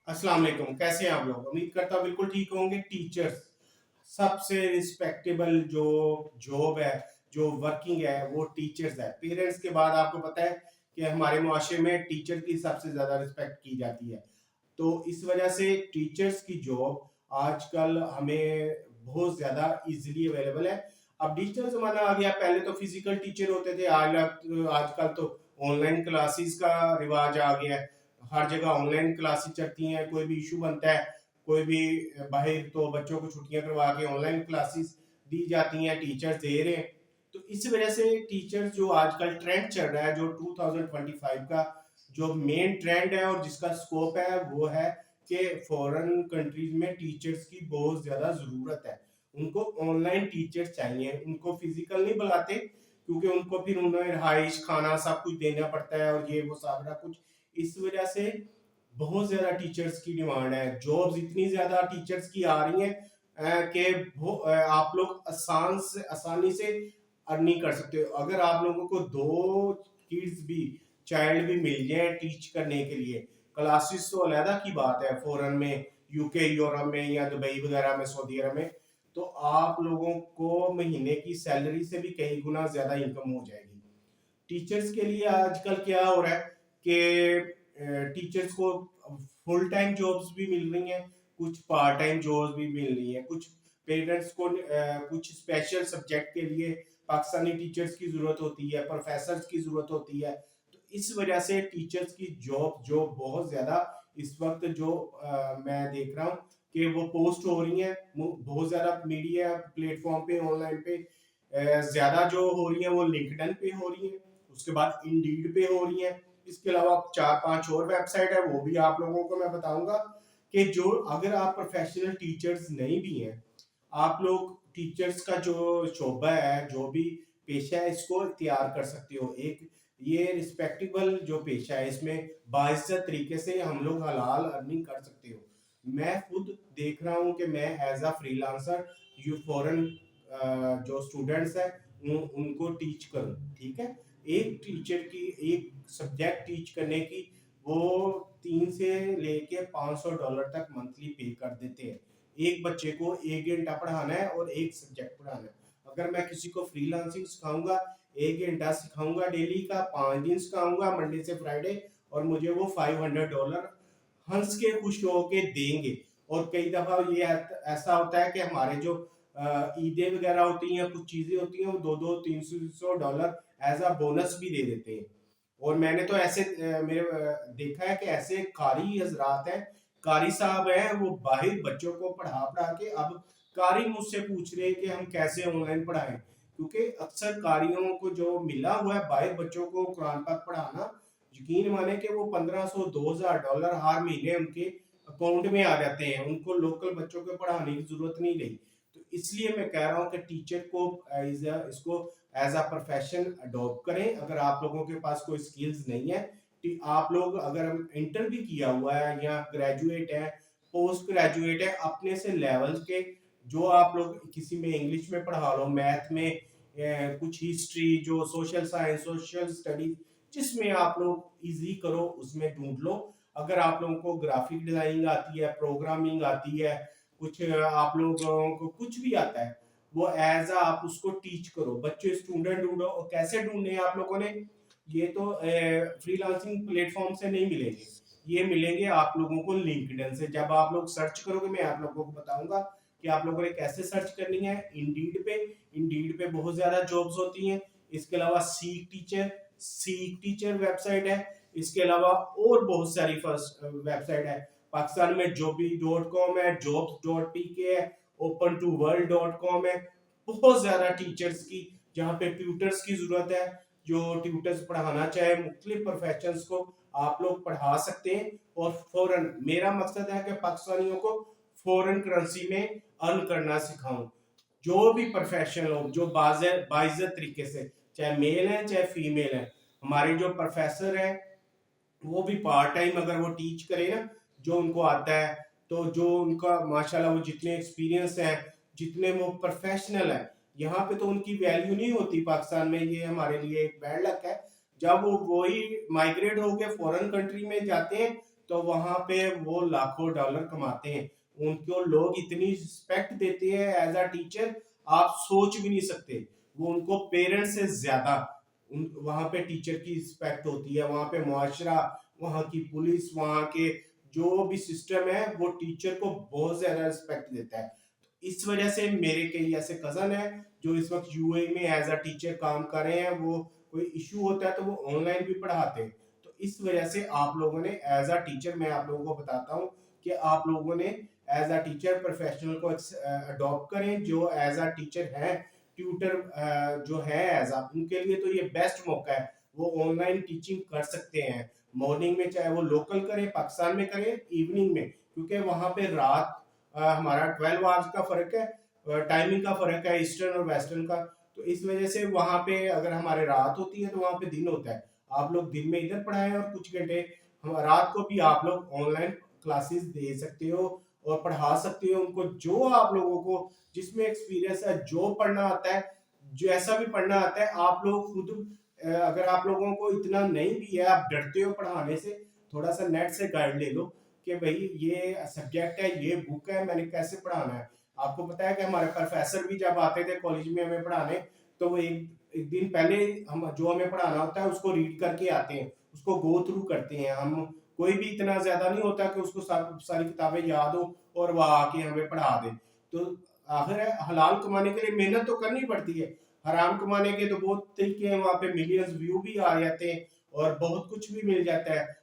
अस्सलाम वालेकुम। कैसे हैं आप लोग? उम्मीद करता हूँ बिल्कुल ठीक होंगे। टीचर्स सबसे रिस्पेक्टेबल जो जॉब है, जो वर्किंग है, वो टीचर्स है। पेरेंट्स के बाद आपको पता है कि हमारे मुआशरे में टीचर की सबसे ज़्यादा रिस्पेक्ट की जाती है। तो इस वजह से टीचर्स की जॉब आजकल हमें बहुत ज़्यादा इजीली अवेलेबल है। अब डिजिटल ज़माना आ गया। पहले तो फिजिकल टीचर होते थे, आजकल तो ऑनलाइन क्लासेस का रिवाज आ गया है। हर जगह ऑनलाइन क्लासेस चलती हैं। कोई भी इशू बनता है, कोई भी बाहर, तो बच्चों को छुट्टियां करवा के ऑनलाइन क्लासेस दी जाती हैं, टीचर्स दे रहे हैं। तो इस वजह से टीचर्स जो आजकल ट्रेंड चल रहा है, जो 2025 का जो मेन ट्रेंड है और जिसका स्कोप है, वो है कि फॉरेन कंट्रीज में टीचर्स की बहुत ज़्यादा ज़रूरत है। उनको ऑनलाइन टीचर्स चाहिए, उनको फिजिकल नहीं बुलाते, क्योंकि उनको फिर उन्हें रहाइश, खाना सब कुछ देना पड़ता है और ये वो सारा कुछ। इस वजह से बहुत ज्यादा टीचर्स की डिमांड है। जॉब्स इतनी ज्यादा टीचर्स की आ रही हैं कि आप लोग आसानी से अर्निंग कर सकते हो। अगर आप लोगों को दो किड्स भी, चाइल्ड भी मिल जाए टीच करने के लिए, क्लासेस तो अलहदा की बात है फॉरेन में, यूके, यूरोप में या दुबई वगैरह में, सऊदी अरब में, तो आप लोगों को महीने की सैलरी से भी कई गुना ज्यादा इनकम हो जाएगी। टीचर्स के लिए आजकल क्या हो रहा है कि टीचर्स को फुल टाइम जॉब्स भी मिल रही हैं, कुछ पार्ट टाइम जॉब्स भी मिल रही हैं। कुछ पेरेंट्स को कुछ स्पेशल सब्जेक्ट के लिए पाकिस्तानी टीचर्स की जरूरत होती है, प्रोफेसर्स की जरूरत होती है। तो इस वजह से टीचर्स की जॉब जो बहुत ज्यादा इस वक्त जो मैं देख रहा हूँ कि वो पोस्ट हो रही है बहुत ज्यादा मीडिया प्लेटफॉर्म पे, ऑनलाइन पे। ज्यादा जो हो रही है वो लिंक्डइन पे हो रही है, उसके बाद इंडीड पे हो रही है। इसके अलावा चार पांच और वेबसाइट है, वो भी आप लोगों को मैं बताऊंगा कि जो, अगर आप प्रोफेशनल टीचर्स नहीं भी हैं, आप लोग टीचर्स का जो शोबा है, जो भी पेशा है, इसको तैयार कर सकते हो। एक ये रिस्पेक्टेबल जो पेशा है, इसमें बाइज्जत तरीके से हम लोग हलाल अर्निंग कर सकते हो। मैं खुद देख रहा हूँ कि मैं as a freelancer you foreign जो स्टूडेंट्स हैं उनको टीच करूँ। ठीक है, एक टीचर की एक सब्जेक्ट टीच करने की वो 3 से लेके $500 तक मंथली पे कर देते हैं। एक बच्चे को 1 घंटा पढ़ाना है और एक सब्जेक्ट पढ़ाना है। अगर मैं किसी को फ्रीलांसिंग सिखाऊंगा, 1 घंटा सिखाऊंगा डेली का, 5 दिन सिखाऊंगा मंडे से फ्राइडे, और मुझे वो $500 हंस के खुश होके देंगे। और कई दफा ये ऐसा होता है कि हमारे जो ईदें वगैरह होती हैं, कुछ चीजें होती हैं, वो 200-300 $300 एज अ बोनस भी दे देते हैं। और मैंने तो ऐसे देखा है कि ऐसे कारी हजरात हैं, कारी साहब हैं, वो बाहर बच्चों को पढ़ा पढ़ा के अब कारी मुझसे पूछ रहे हैं कि हम कैसे ऑनलाइन पढ़ाएं। क्योंकि अक्सर कारियों को जो मिला हुआ है बाहर बच्चों को कुरान पाक पढ़ाना, यकीन माने कि वो $1500-2000 हर महीने उनके अकाउंट में आ जाते हैं। उनको लोकल बच्चों को पढ़ाने की जरूरत नहीं रही। तो इसलिए मैं कह रहा हूँ कि टीचर को इसको एज अ प्रोफेशन अडॉप्ट करें। अगर आप लोगों के पास कोई स्किल्स नहीं है, कि आप लोग अगर इंटर भी किया हुआ है या ग्रेजुएट है, पोस्ट ग्रेजुएट है, अपने से लेवल के, जो आप लोग किसी में इंग्लिश में पढ़ा लो, मैथ में, कुछ हिस्ट्री, जो सोशल साइंस, सोशल स्टडीज, जिसमें आप लोग इजी करो उसमें ढूंढ लो। अगर आप लोगों को ग्राफिक डिजाइनिंग आती है, प्रोग्रामिंग आती है, कुछ आप लोगों को कुछ भी आता है, वो एज आप उसको टीच करो। बच्चे स्टूडेंट ढूंढो। और कैसे ढूंढने हैं आप लोगों ने? ये तो फ्रीलांसिंग प्लेटफॉर्म से नहीं मिलेंगे, ये मिलेंगे आप लोगों को लिंक्डइन से। जब आप लोग सर्च करोगे, मैं आप लोगों को बताऊंगा कि आप लोगों ने कैसे सर्च करनी है। इंडीड पे बहुत ज्यादा जॉब्स होती हैं। इसके अलावा सीक टीचर वेबसाइट है। इसके अलावा और बहुत सारी फर्स्ट वेबसाइट है। पाकिस्तान में jobi.com है, jobs.pk है, open2world.com है। बहुत ज्यादा टीचर्स की, जहाँ पे ट्यूटर्स की जरूरत है, जो ट्यूटर्स पढ़ाना चाहे मुख्तलिफ प्रोफेशंस को आप लोग पढ़ा सकते हैं। और फॉरेन, मेरा मकसद है कि पाकिस्तानियों को फॉरेन करेंसी में अर्न करना सिखाऊं। जो भी प्रोफेशनल हो, जो बाइज्जत तरीके से, चाहे मेल है चाहे फीमेल है। हमारे जो प्रोफेसर है वो भी पार्ट टाइम अगर वो टीच करे ना, जो उनको आता है, तो जो उनका माशाल्लाह वो जितने एक्सपीरियंस है, जितने वो प्रोफेशनल है, यहाँ पे तो उनकी वैल्यू नहीं होती पाकिस्तान में। ये हमारे लिए एक बैड लक है। जब वो वही माइग्रेट होके फॉरेन कंट्री में जाते हैं, तो वहां पे वो लाखों डॉलर कमाते हैं, उनको लोग इतनी रिस्पेक्ट देते हैं एज अ टीचर, आप सोच भी नहीं सकते। वो उनको पेरेंट्स से ज्यादा वहां पे टीचर की रिस्पेक्ट होती है। वहां पे मुआशरा, वहां की पुलिस, वहां के जो भी सिस्टम है वो टीचर को बहुत ज्यादा रिस्पेक्ट देता है। इस वजह से मेरे कई ऐसे कजन है जो इस वक्त यूएई में एज अ टीचर काम कर रहे हैं। वो कोई इशू होता है तो वो ऑनलाइन भी पढ़ाते हैं। तो इस वजह से आप लोगों ने एज अ टीचर, मैं आप लोगों को बताता हूँ कि आप लोगों ने एज अ टीचर प्रोफेशनल को अडॉप्ट करें। जो एज अ टीचर है, ट्यूटर जो है एज अ, उनके लिए तो ये बेस्ट मौका है। वो ऑनलाइन टीचिंग कर सकते हैं मॉर्निंग में, चाहे वो लोकल करें, पाकिस्तान में करें, इवनिंग में, क्योंकि वहां पे रात हमारा 12 आवर्स का फर्क है, टाइमिंग का फर्क है ईस्टर्न और वेस्टर्न का। तो इस वजह से वहां पे अगर हमारे रात होती है तो वहां पे दिन होता है। आप लोग दिन में इधर पढ़ाएं और कुछ घंटे हम रात को भी आप लोग ऑनलाइन क्लासेस दे सकते हो और पढ़ा सकते हो उनको। जो आप लोगों को जिसमें एक्सपीरियंस है, जो पढ़ना आता है, जैसा भी पढ़ना आता है, आप लोग खुद अगर आप लोगों को इतना नहीं भी है, आप डरते हो पढ़ाने से, थोड़ा सा नेट से गाइड ले लो कि भाई ये सब्जेक्ट है, ये बुक है, मैंने कैसे पढ़ाना है। आपको पता है कि हमारे प्रोफेसर भी जब आते थे कॉलेज में हमें पढ़ाने, तो वो एक दिन पहले हम जो हमें पढ़ाना होता है उसको रीड करके आते हैं, उसको गो थ्रू करते हैं। हम कोई भी इतना ज्यादा नहीं होता कि उसको सारी किताबें याद हो और वह आके हमें पढ़ा दे। तो आखिर हलाल कमाने के लिए मेहनत तो करनी पड़ती है। हराम कमाने के तो बहुत तरीके हैं, वहां पे मिलियंस व्यू भी आ जाते हैं और बहुत कुछ भी मिल जाता है।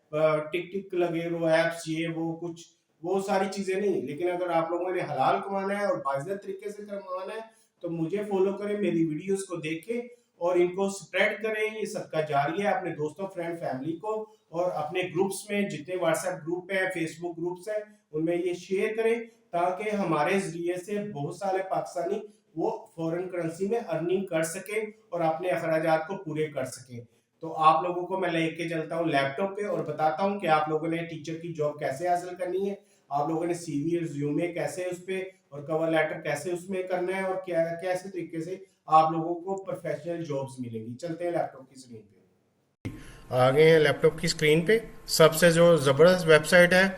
टिक टिक लगे वो एप्स, ये वो कुछ, वो सारी चीजें नहीं। लेकिन अगर आप लोगों ने हलाल कमाना है और बाइज्जत तरीके से कमाना है तो मुझे फॉलो करें, मेरी वीडियोस को देखें और इनको स्प्रेड करें। ये सबका जारी है अपने दोस्तों, फ्रेंड, फैमिली को, और अपने ग्रुप्स में, जितने व्हाट्सएप ग्रुप है, फेसबुक ग्रुप्स है, उनमें ये शेयर करें ताकि हमारे जरिए से बहुत सारे पाकिस्तानी वो फॉरेन करेंसी में अर्निंग कर सके और अपने अखराजात को पूरे कर सके। तो आप लोगों को मैं लेके चलता हूँ लैपटॉप पे और बताता हूँ कि आप लोगों ने टीचर की जॉब कैसे हासिल करनी है, आप लोगों ने सीवी, रिज्यूमे कैसे उस पे और कवर लेटर कैसे उसमें करना है, और क्या कैसे तरीके से आप लोगों को प्रोफेशनल जॉब्स मिलेंगी। चलते हैं लैपटॉप की स्क्रीन पे। आ गए हैं लैपटॉप की स्क्रीन पे। सबसे जो ज़बरदस्त वेबसाइट है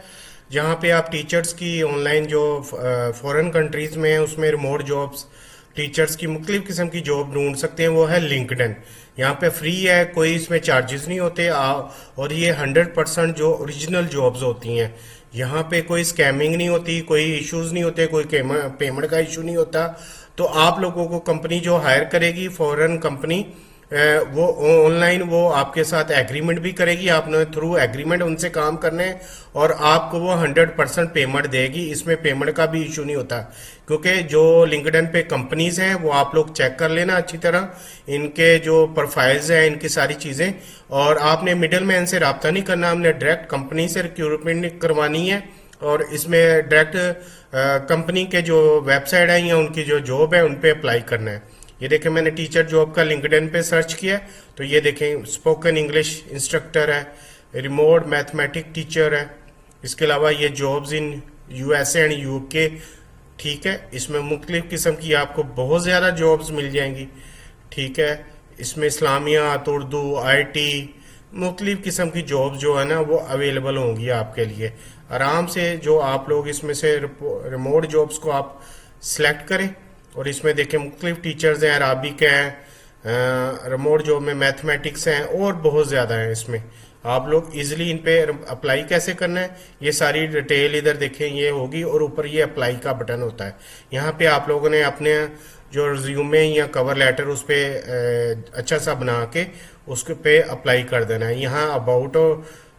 जहाँ पे आप टीचर्स की ऑनलाइन जो फॉरेन कंट्रीज़ में है उसमें रिमोट जॉब्स, टीचर्स की मुख्तलिफ़ किस्म की जॉब ढूंढ सकते हैं, वो है लिंक्डइन। यहाँ पे फ्री है, कोई इसमें चार्जेस नहीं होते। और ये 100% जो ओरिजिनल जॉब्स होती हैं। यहाँ पे कोई स्कैमिंग नहीं होती, कोई इश्यूज नहीं होते, कोई पेमेंट का इशू नहीं होता। तो आप लोगों को कंपनी जो हायर करेगी, फॉरेन कंपनी, वो ऑनलाइन वो आपके साथ एग्रीमेंट भी करेगी, आपने थ्रू एग्रीमेंट उनसे काम करने हैं और आपको वो 100% पेमेंट देगी। इसमें पेमेंट का भी इशू नहीं होता, क्योंकि जो लिंक्डइन पे कंपनीज हैं वो आप लोग चेक कर लेना अच्छी तरह, इनके जो प्रोफाइल्स हैं, इनकी सारी चीज़ें। और आपने मिडल मैन से रब्ता नहीं करना, हमने डायरेक्ट कंपनी से रिक्रूटमेंट करवानी है। और इसमें डायरेक्ट कंपनी के जो वेबसाइट है या उनकी जो जॉब है उन पे अप्लाई करना है। ये देखें, मैंने टीचर जॉब का लिंक्डइन पे सर्च किया तो ये देखें, स्पोकन इंग्लिश इंस्ट्रक्टर है, रिमोट मैथमेटिक टीचर है। इसके अलावा ये jobs in USA and UK, ठीक है। इसमें मुख्तलिफ किस्म की आपको बहुत ज़्यादा जॉब्स मिल जाएंगी, ठीक है। इसमें इस्लामियात, उर्दू, आईटी, मुख्तलिफ किस्म की जॉब्स जो है ना वो अवेलेबल होंगी आपके लिए। आराम से जो आप लोग इसमें से रिमोट जॉब्स को आप सिलेक्ट करें और इसमें देखें मुख्तलिफ टीचर्स हैं, अराबिक हैं, रिमोट जॉब में मैथमेटिक्स हैं और बहुत ज़्यादा हैं। इसमें आप लोग इजीली इन पे अप्लाई कैसे करना है ये सारी डिटेल इधर देखें, ये होगी। और ऊपर ये अप्लाई का बटन होता है, यहाँ पे आप लोगों ने अपने जो रिज्यूमे या कवर लेटर उस पर अच्छा सा बना के उसके पे अप्लाई कर देना है। यहाँ अबाउट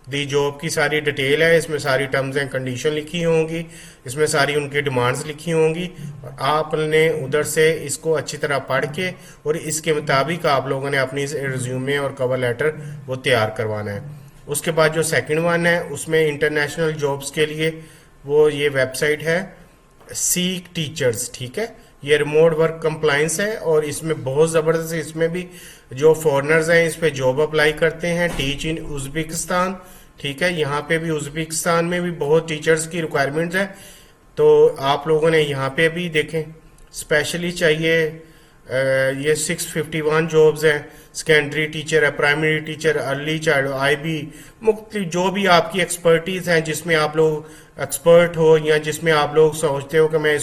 दी जॉब की सारी डिटेल है, इसमें सारी टर्म्स एंड कंडीशन लिखी होंगी, इसमें सारी उनकी डिमांड्स लिखी होंगी। और आपने उधर से इसको अच्छी तरह पढ़ के और इसके मुताबिक आप लोगों ने अपनी रिज्यूमे और कवर लेटर वो तैयार करवाना है। उसके बाद जो सेकंड वन है उसमें इंटरनेशनल जॉब्स के लिए वो ये वेबसाइट है सीक टीचर्स, ठीक है। ये रिमोट वर्क कंप्लाइंस है और इसमें बहुत ज़बरदस्त, इसमें भी जो फॉरेनर्स हैं इस पे जॉब अप्लाई करते हैं। टीच इन उज़्बेकिस्तान, ठीक है। यहाँ पे भी उज़्बेकिस्तान में भी बहुत टीचर्स की रिक्वायरमेंट्स है। तो आप लोगों ने यहाँ पे भी देखें, स्पेशली चाहिए ये 651 जॉब्स हैं। सेकेंडरी टीचर है, primary teacher, early child, IB, मुख्तलिफ जो भी आपकी एक्सपर्टीज हैं, जिसमें आप लोग एक्सपर्ट हो या जिसमें आप लोग सोचते हो कि मैं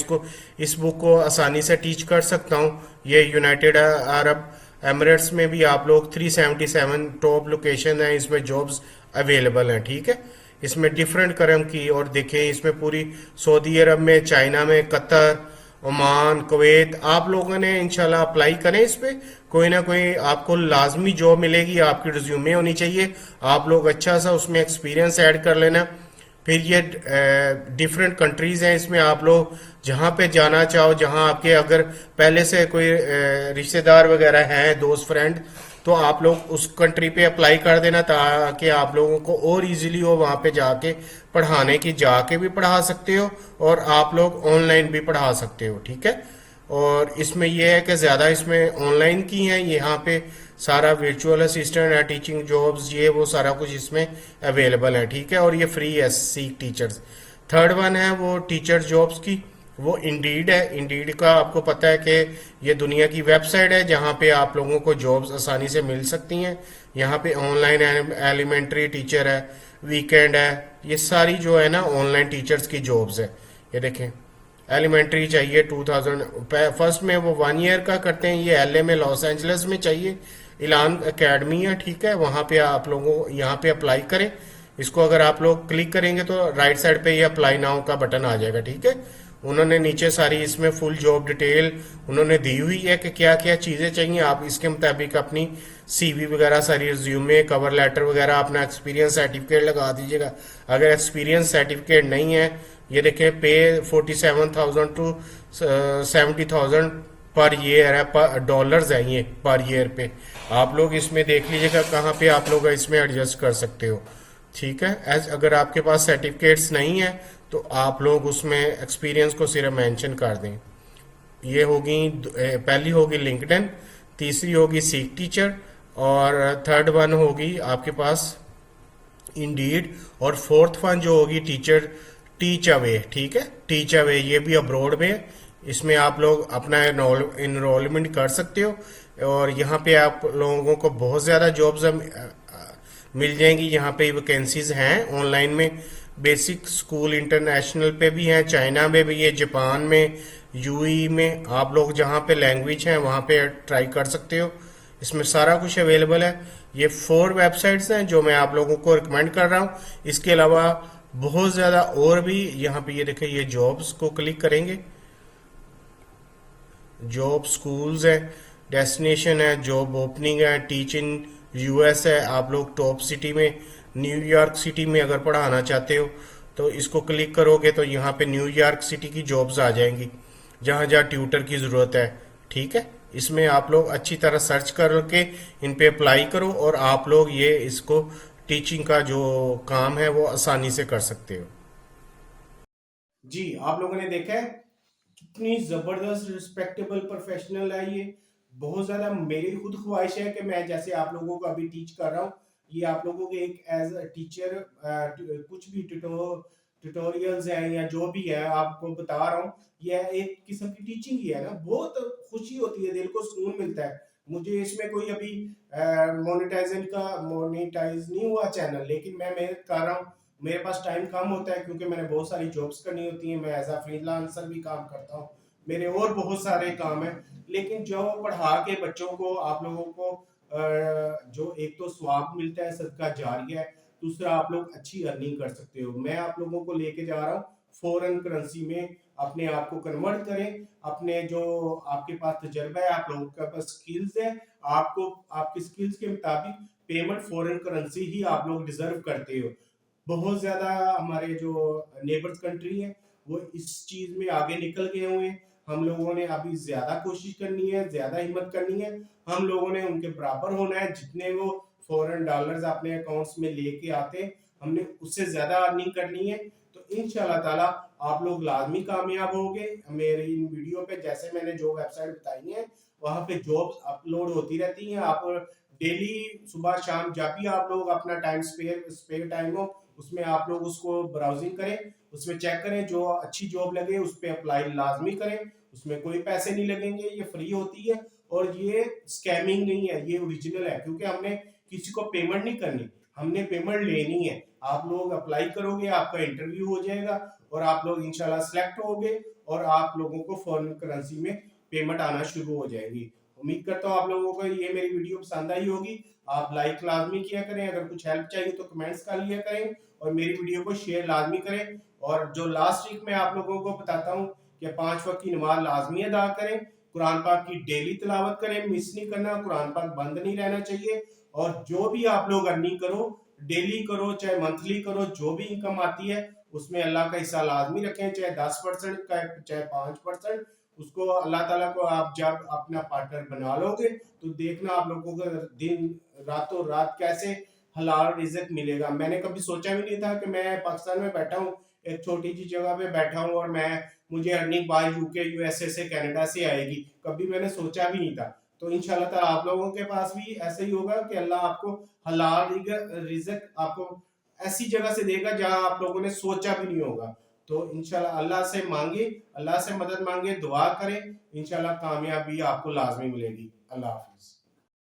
इस बुक को आसानी से टीच कर सकता हूँ, ये यूनाइटेड अरब एमिरेट्स में भी आप लोग 377 टॉप लोकेशन है, इसमें जॉब्स अवेलेबल हैं। ठीक है, इसमें डिफरेंट करम की, और देखें इसमें पूरी सऊदी अरब में, चाइना में, कतर, ओमान, कुवैत, आप लोगों ने इंशाल्लाह अप्लाई करें इस पे। कोई ना कोई आपको लाजमी जॉब मिलेगी, आपकी रिज्यूमे होनी चाहिए, आप लोग अच्छा सा उसमें एक्सपीरियंस ऐड कर लेना। फिर ये डिफरेंट कंट्रीज हैं, इसमें आप लोग जहाँ पे जाना चाहो, जहाँ आपके अगर पहले से कोई रिश्तेदार वगैरह हैं, दोस्त फ्रेंड, तो आप लोग उस कंट्री पे अप्लाई कर देना, ताकि आप लोगों को और इजीली हो वहाँ पे जाके पढ़ाने की, जाके भी पढ़ा सकते हो और आप लोग ऑनलाइन भी पढ़ा सकते हो। ठीक है, और इसमें यह है कि ज़्यादा इसमें ऑनलाइन की हैं, यहाँ पे सारा वर्चुअल असिस्टेंट है, टीचिंग जॉब्स, ये वो सारा कुछ इसमें अवेलेबल है। ठीक है, और ये फ्री है सीख टीचर्स। थर्ड वन है वो टीचर जॉब्स की, वो इंडीड है। इंडीड का आपको पता है कि ये दुनिया की वेबसाइट है जहाँ पे आप लोगों को जॉब्स आसानी से मिल सकती हैं। यहाँ पे ऑनलाइन एलिमेंट्री टीचर है, वीकेंड है, ये सारी जो है ना ऑनलाइन टीचर्स की जॉब्स है। ये देखें, एलिमेंट्री चाहिए 2000, फर्स्ट में वो 1 ईयर का करते हैं, ये एलए में लॉस एंजल्स में चाहिए, इलान एकेडमी है। ठीक है, वहाँ पे आप लोगों यहाँ पे अप्लाई करें। इसको अगर आप लोग क्लिक करेंगे तो राइट साइड पे ये अप्लाई नाउ का बटन आ जाएगा। ठीक है, उन्होंने नीचे सारी इसमें फुल जॉब डिटेल उन्होंने दी हुई है कि क्या क्या चीज़ें चाहिए, आप इसके मुताबिक अपनी सीवी वगैरह, सारी रिज्यूमे, कवर लेटर वगैरह, अपना एक्सपीरियंस सर्टिफिकेट लगा दीजिएगा। अगर एक्सपीरियंस सर्टिफिकेट नहीं है, ये देखें, पे 47,000 टू 70,000 पर ईयर है, पर डॉलर्स है ये पर ईयर पे। आप लोग इसमें देख लीजिएगा कहाँ पे आप लोग इसमें एडजस्ट कर सकते हो। ठीक है, एज अगर आपके पास सर्टिफिकेट्स नहीं है तो आप लोग उसमें एक्सपीरियंस को सिर्फ मेंशन कर दें। ये होगी पहली होगी लिंक्डइन, तीसरी होगी सीख टीचर, और थर्ड वन होगी आपके पास इंडीड, और फोर्थ वन जो होगी टीचर टीच अवे। ठीक है, टीच अवे ये भी अब्रॉड में है। इसमें आप लोग अपना इनरोलमेंट कर सकते हो, और यहाँ पे आप लोगों को बहुत ज़्यादा जॉब्स मिल जाएंगी। यहाँ पे वैकेंसीज हैं ऑनलाइन में, बेसिक स्कूल इंटरनेशनल पे भी हैं, चाइना में भी है, जापान में, यूएई में, आप लोग जहाँ पे लैंग्वेज हैं वहाँ पे ट्राई कर सकते हो। इसमें सारा कुछ अवेलेबल है। ये 4 वेबसाइट्स हैं जो मैं आप लोगों को रिकमेंड कर रहा हूँ। इसके अलावा बहुत ज़्यादा और भी, यहाँ पे ये देखें, ये जॉब्स को क्लिक करेंगे, जॉब स्कूल्स है, डेस्टिनेशन है, जॉब ओपनिंग है, टीच इन यूएस है। आप लोग टॉप सिटी में, न्यूयॉर्क सिटी में अगर पढ़ाना चाहते हो तो इसको क्लिक करोगे तो यहाँ पे न्यूयॉर्क सिटी की जॉब्स आ जाएंगी, जहाँ जहाँ ट्यूटर की ज़रूरत है। ठीक है, इसमें आप लोग अच्छी तरह सर्च करके इन पे अप्लाई करो, और आप लोग ये इसको टीचिंग का जो काम है वो आसानी से कर सकते हो। जी, आप लोगों ने देखा है कितनी जबरदस्त रिस्पेक्टेबल प्रोफेशनल है ये। बहुत ज्यादा मेरी खुद ख्वाहिश है कि मैं जैसे आप लोगों को अभी टीच कर रहा हूँ, ये आप लोगों के एक एज अ टीचर कुछ भी ट्यूटोरियल्स हैं या जो भी है आपको बता रहा हूँ, ये एक किस्म की टीचिंग ही है ना। बहुत खुशी होती है, दिल को सुकून मिलता है। मुझे इसमें कोई अभी मोनेटाइज नहीं हुआ चैनल, लेकिन मैं मेहनत कर रहा हूँ। मेरे पास टाइम कम होता है क्योंकि मैंने बहुत सारी जॉब्स करनी होती हैं, मैं एज अ फ्रीलांसर भी काम करता हूँ, मेरे और बहुत सारे काम हैं। लेकिन जो पढ़ा के बच्चों को, आप लोगों को जो एक तो स्वाब मिलता है, सदका जारिया है, दूसरा आप लोग अच्छी अर्निंग कर सकते हो। मैं आप लोगों को लेके जा रहा हूँ फॉरेन करेंसी में, अपने आप को कन्वर्ट करें। अपने जो आपके पास तजर्बा है, आप लोगों के पास स्किल्स है, आपको आपकी स्किल्स के मुताबिक पेमेंट फॉरेन करेंसी ही आप लोग डिजर्व करते हो। बहुत ज्यादा हमारे जो नेबर्स कंट्री है वो इस चीज में आगे निकल गए हुए हैं। हम लोगों ने अभी ज्यादा कोशिश करनी है, ज्यादा हिम्मत करनी है। हम लोगों ने उनके बराबर होना है। जितने वो फॉरेन डॉलर्स अपने अकाउंट्स में लेके आते हैं, हमने उससे ज्यादा अर्निंग करनी है। तो इंशाल्लाह ताला आप लोग लाजमी कामयाब होंगे। मेरी इन वीडियो पे जैसे मैंने जो वेबसाइट बताई है वहां पे जॉब्स अपलोड होती रहती हैं। आप डेली सुबह शाम जब भी आप लोग अपना टाइम स्पेयर टाइम हो, उसमें आप लोग उसको ब्राउजिंग करें, उसमें चेक करें, जो अच्छी जॉब लगे उस पर अप्लाई लाजमी करें। उसमें कोई पैसे नहीं लगेंगे, ये फ्री होती है और ये स्कैमिंग नहीं है, ये ओरिजिनल है, क्योंकि हमने किसी को पेमेंट नहीं करनी, हमने पेमेंट लेनी है। आप लोग अप्लाई करोगे, आपका इंटरव्यू हो जाएगा और आप लोग इंशाल्लाह सिलेक्ट होगे और आप लोगों को फॉरेन करेंसी में पेमेंट आना शुरू हो जाएगी। उम्मीद करता हूँ आप लोगों को ये मेरी वीडियो पसंद आई होगी। आप लाइक लाजमी किया करें, अगर कुछ हेल्प चाहिए तो कमेंट्स कर लिया करें और मेरी वीडियो को शेयर लाजमी करें। और जो लास्ट वीक मैं आप लोगों को बताता हूँ कि 5 वक्त की नमाज लाजमी अदा करें, कुरान पाक की डेली तिलावत करें, मिस नहीं करना, कुरान पाक बंद नहीं रहना चाहिए। और जो भी आप लोग अर्निंग करो, डेली करो चाहे मंथली करो, जो भी इनकम आती है उसमें अल्लाह का हिस्सा लाजमी रखें, चाहे 10% का चाहे 5%। उसको अल्लाह ताला को आप जब अपना पार्टनर बना लोगे तो देखना आप लोगों को दिन रातों रात कैसे हलाल रिज़्क मिलेगा। मैंने कभी सोचा भी नहीं था कि मैं पाकिस्तान में बैठा हूँ, एक छोटी सी जगह पे बैठा हूँ और मुझे अर्निंग बाहर यूके यूएसए से कनाडा से आएगी, कभी मैंने सोचा भी नहीं था। तो इंशाल्लाह ताला आप लोगों के पास भी ऐसे ही होगा कि अल्लाह आपको हलाल रिज़्क आपको ऐसी जगह से देगा जहां आप लोगों ने सोचा भी नहीं होगा। तो इंशाल्लाह अल्लाह से मांगे, अल्लाह से मदद मांगे, दुआ करें, इंशाल्लाह कामयाबी आपको लाजमी मिलेगी। अल्लाह हाफिज।